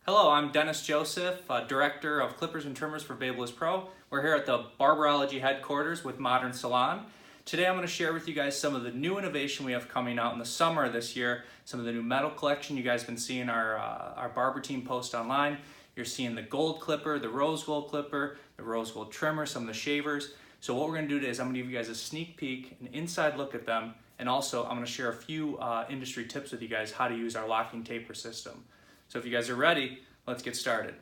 Hello, I'm Dennis Joseph, Director of Clippers and Trimmers for BabylissPRO. We're here at the Barberology headquarters with Modern Salon. Today I'm going to share with you guys some of the new innovation we have coming out in the summer of this year, some of the new metal collection. You guys have been seeing our barber team post online. You're seeing the gold clipper, the rose gold clipper, the rose gold trimmer, some of the shavers. So what we're going to do today is I'm going to give you guys a sneak peek, an inside look at them, and also I'm going to share a few industry tips with you guys how to use our locking taper system. So if you guys are ready, let's get started.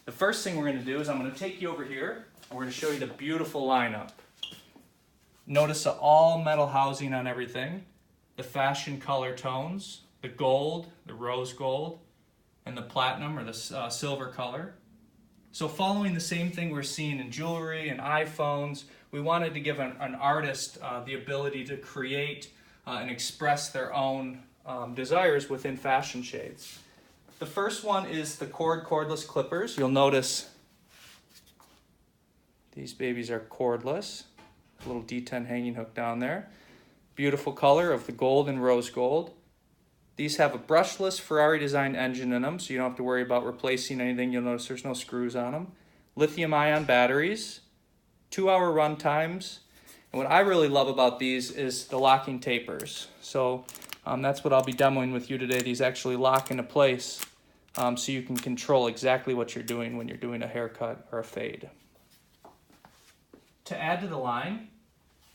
The first thing we're going to do is I'm going to take you over here and we're going to show you the beautiful lineup. Notice the all metal housing on everything, the fashion color tones, the gold, the rose gold, and the platinum or the silver color. So following the same thing we're seeing in jewelry and iPhones, we wanted to give an artist the ability to create and express their own desires within fashion shades. The first one is the cordless clippers. You'll notice these babies are cordless. A little D10 hanging hook down there. Beautiful color of the gold and rose gold. These have a brushless Ferrari designed engine in them, so you don't have to worry about replacing anything. You'll notice there's no screws on them. Lithium ion batteries, 2-hour run times. And what I really love about these is the locking tapers. So that's what I'll be demoing with you today. These actually lock into place so you can control exactly what you're doing when you're doing a haircut or a fade. To add to the line,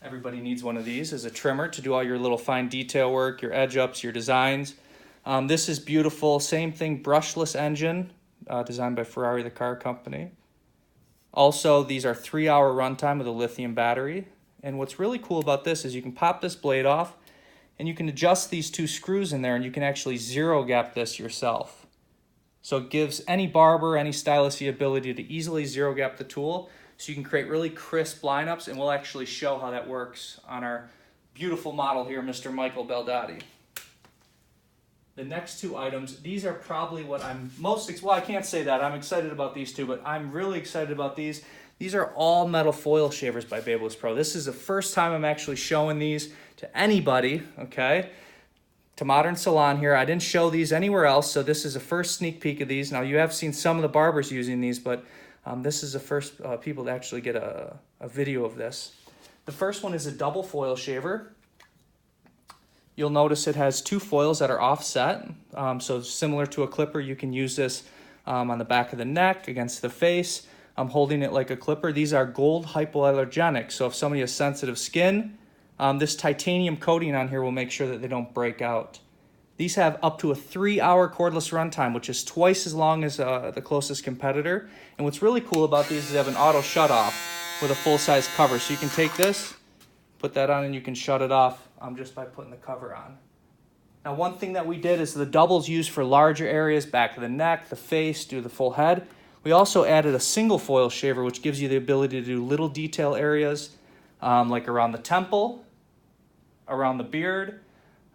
everybody needs one of these as a trimmer to do all your little fine detail work, your edge ups, your designs. This is beautiful. Same thing, brushless engine, designed by Ferrari, the car company. Also, these are 3-hour runtime with a lithium battery. And what's really cool about this is you can pop this blade off and you can adjust these 2 screws in there and you can actually zero gap this yourself. So it gives any barber, any stylist the ability to easily zero gap the tool so you can create really crisp lineups, and we'll actually show how that works on our beautiful model here, Mr. Michael Beldotti. The next 2 items, these are probably what I'm most, well, I can't say that. I'm excited about these 2, but I'm really excited about these. These are all metal foil shavers by BabylissPRO. This is the first time I'm actually showing these to anybody, okay? To Modern Salon here. I didn't show these anywhere else, so this is a first sneak peek of these. Now, you have seen some of the barbers using these, but this is the first people to actually get a video of this. The first one is a double foil shaver. You'll notice it has 2 foils that are offset. So similar to a clipper, you can use this on the back of the neck, against the face. I'm holding it like a clipper. These are gold hypoallergenic, so if somebody has sensitive skin, this titanium coating on here will make sure that they don't break out. These have up to a 3-hour cordless runtime, which is twice as long as the closest competitor. And what's really cool about these is they have an auto shut-off with a full-size cover. So you can take this, put that on, and you can shut it off just by putting the cover on. Now, one thing that we did is the doubles used for larger areas, back of the neck, the face, do the full head. We also added a single foil shaver, which gives you the ability to do little detail areas like around the temple, around the beard.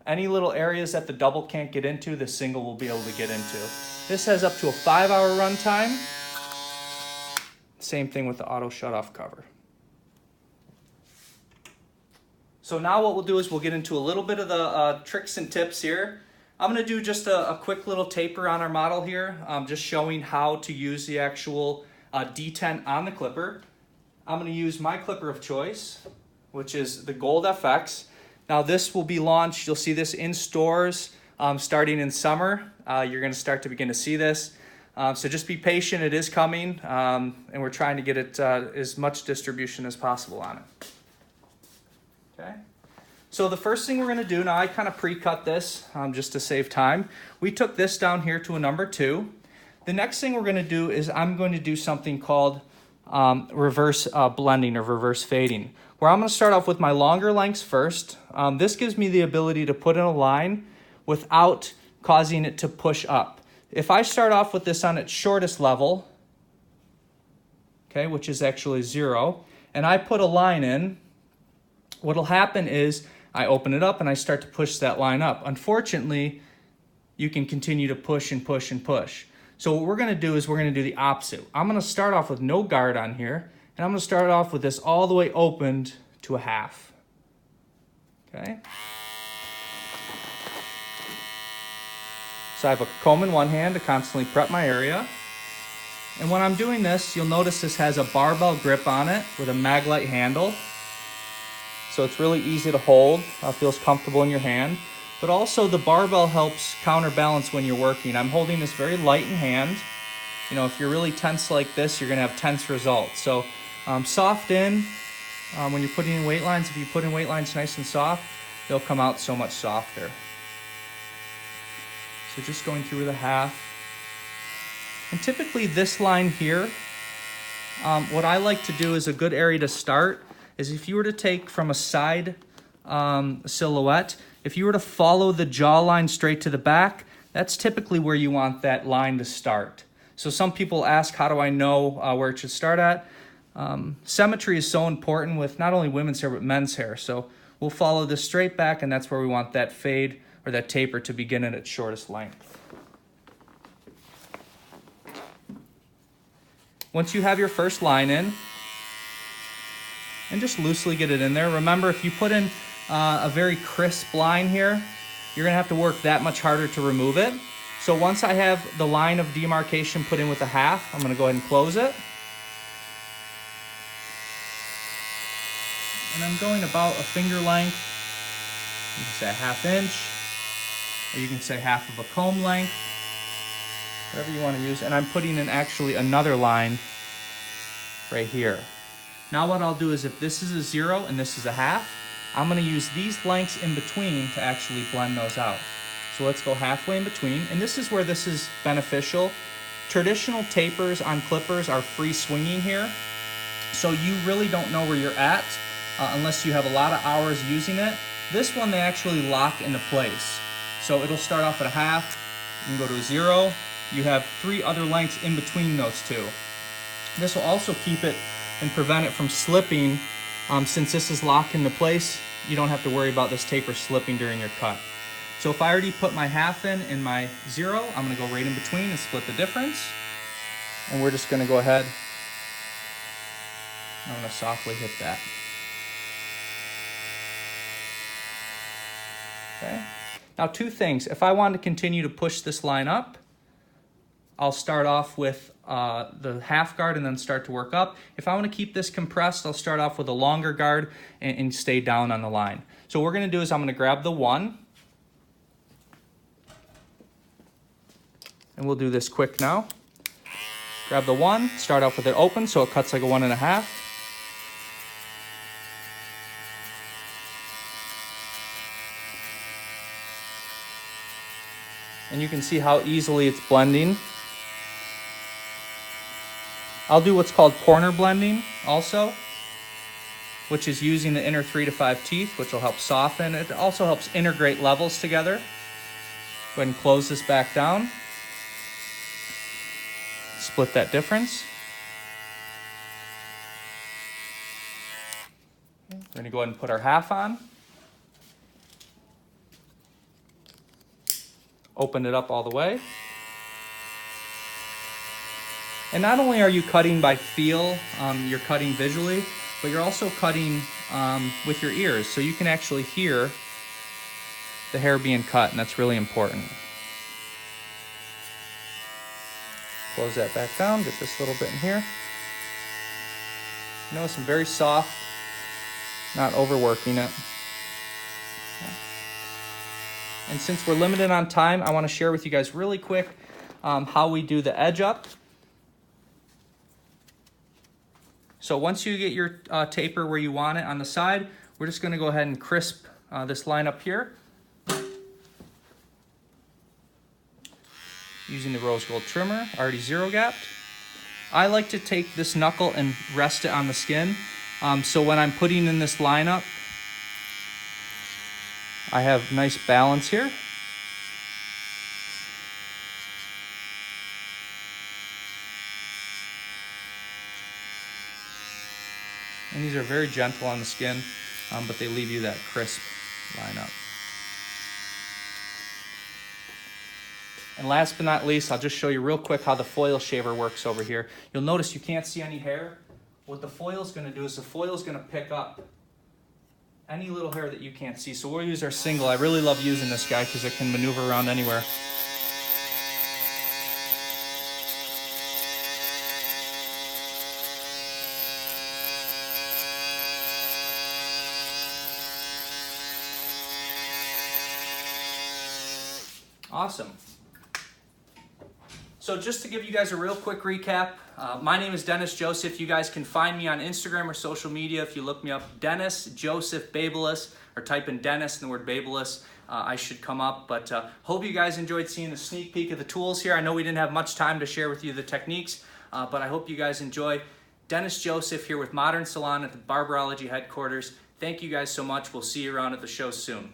Any little areas that the double can't get into, the single will be able to get into. This has up to a 5-hour runtime. Same thing with the auto shut-off cover. So now what we'll do is we'll get into a little bit of the tricks and tips here. I'm going to do just a quick little taper on our model here, just showing how to use the actual D10 on the clipper. I'm going to use my clipper of choice, which is the Gold FX. Now this will be launched, you'll see this in stores starting in summer. You're going to begin to see this. So just be patient, it is coming, and we're trying to get it as much distribution as possible on it. Okay. So the first thing we're going to do, now I kind of pre-cut this just to save time. We took this down here to a number 2. The next thing we're going to do is I'm going to do something called reverse blending or reverse fading, where I'm going to start off with my longer lengths first. This gives me the ability to put in a line without causing it to push up. If I start off with this on its shortest level, okay, which is actually 0, and I put a line in, what'll happen is I open it up and I start to push that line up. Unfortunately, you can continue to push and push and push. So what we're going to do is we're going to do the opposite. I'm going to start off with no guard on here, and I'm going to start off with this all the way opened to a half. Okay? So I have a comb in one hand to constantly prep my area. And when I'm doing this, you'll notice this has a barbell grip on it with a Maglite handle. So it's really easy to hold, feels comfortable in your hand. But also the barbell helps counterbalance when you're working. I'm holding this very light in hand. You know, if you're really tense like this, you're gonna have tense results. So soft in, when you're putting in weight lines, if you put in weight lines nice and soft, they'll come out so much softer. So just going through the half. And typically this line here, what I like to do is a good area to start is if you were to take from a side silhouette, if you were to follow the jawline straight to the back, that's typically where you want that line to start. So some people ask, how do I know where it should start at? Symmetry is so important with not only women's hair, but men's hair. So we'll follow this straight back, and that's where we want that fade or that taper to begin at its shortest length. Once you have your first line in, and just loosely get it in there. Remember, if you put in a very crisp line here, you're gonna have to work that much harder to remove it. So once I have the line of demarcation put in with a half, I'm gonna go ahead and close it. And I'm going about a finger length. You can say a ½ inch, or you can say half of a comb length, whatever you want to use. And I'm putting in actually another line right here. Now what I'll do is if this is a 0 and this is a half, I'm going to use these lengths in between to actually blend those out. So let's go halfway in between. And this is where this is beneficial. Traditional tapers on clippers are free swinging here. So you really don't know where you're at unless you have a lot of hours using it. This one, they actually lock into place. So it'll start off at a half, you can go to a 0. You have 3 other lengths in between those two. This will also keep it and prevent it from slipping. Since this is locked into place, you don't have to worry about this taper slipping during your cut. So if I already put my half in my 0, I'm gonna go right in between and split the difference. And we're just gonna go ahead, I'm gonna softly hit that. Okay. Now 2 things. If I want to continue to push this line up, I'll start off with the half guard and then start to work up. If I want to keep this compressed, I'll start off with a longer guard and stay down on the line. So what we're going to do is I'm going to grab the 1. And we'll do this quick now. Grab the 1, start off with it open so it cuts like a 1.5. And you can see how easily it's blending. I'll do what's called corner blending also, which is using the inner 3 to 5 teeth, which will help soften. It also helps integrate levels together. Go ahead and close this back down. Split that difference. We're going to go ahead and put our half on. Open it up all the way. And not only are you cutting by feel, you're cutting visually, but you're also cutting with your ears. So you can actually hear the hair being cut, and that's really important. Close that back down, get this little bit in here. Notice I'm very soft, not overworking it. And since we're limited on time, I want to share with you guys really quick how we do the edge up. So once you get your taper where you want it on the side, we're just going to go ahead and crisp this line up here. Using the rose gold trimmer, already 0 gapped. I like to take this knuckle and rest it on the skin. So when I'm putting in this line up, I have nice balance here. And these are very gentle on the skin, but they leave you that crisp line up. And last but not least, I'll just show you real quick how the foil shaver works over here. You'll notice you can't see any hair. What the foil is going to do is the foil is going to pick up any little hair that you can't see. So we'll use our single. I really love using this guy because it can maneuver around anywhere. Awesome. So just to give you guys a real quick recap, my name is Dennis Joseph. You guys can find me on Instagram or social media if you look me up, Dennis Joseph Babyliss, or type in Dennis and the word Babyliss. I should come up, but hope you guys enjoyed seeing a sneak peek of the tools here. I know we didn't have much time to share with you the techniques, but I hope you guys enjoy. Dennis Joseph here with Modern Salon at the Barberology headquarters. Thank you guys so much. We'll see you around at the show soon.